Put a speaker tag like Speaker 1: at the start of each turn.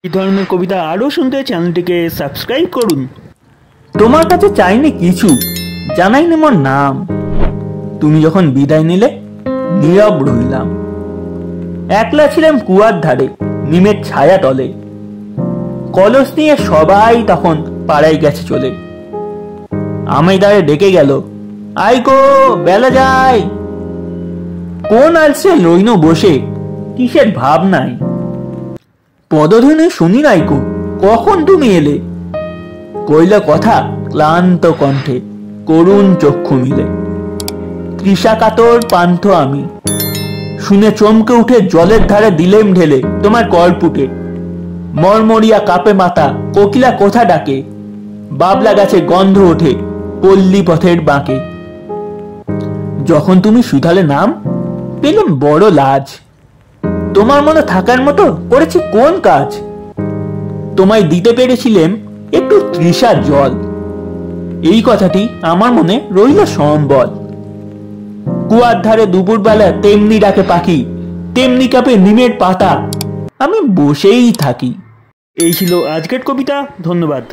Speaker 1: এই ধরনের কবিতা আরও শুনতে চ্যানেলটিকে সাবস্ক্রাইব করুন।
Speaker 2: তোমার কাছে চাইনি কিছু, জানাইনি মোর নাম। তুমি যখন বিদায় নিলে নীরব রইলাম। একলা ছিলাম কুয়ার ধারে নিমের ছায়া তলে। কলস নিয়ে সবাই তখন পাড়ায় গেছে চলে। আমি দ্বারে ডেকে গেল, আই গো বেলা যায়। কোন আলসে লইন বসে কিসের ভাব নাই। পদধ্বনি শুনি নাইকো, কখন তুমি এলে। কইল কথা ক্লান্ত কণ্ঠে, করুণ চক্ষু মিলে। তৃষা কাতর পান্থ আমি, শুনে চমকে উঠে জলের ধারে দিলেম ঢেলে তোমার কর্পুটে। মরমরিয়া কাপে মাথা, কোকিলা কোথা ডাকে। বাবলা গাছে গন্ধ ওঠে পল্লী পথের বাঁকে। যখন তুমি শুধালে নাম, পেলাম বড় লাজ। তোমার মনে থাকার মতো করেছি কোন কাজ। তোমায় দিতে পেরেছিলেম একটু তৃষার জল। এই কথাটি আমার মনে রইল সম্বল। কুয়ার ধারে দুপুর বেলা তেমনি ডাকে পাখি, তেমনি কাপে নিমের পাতা, আমি বসেই থাকি।
Speaker 1: এই ছিল আজকের কবিতা। ধন্যবাদ।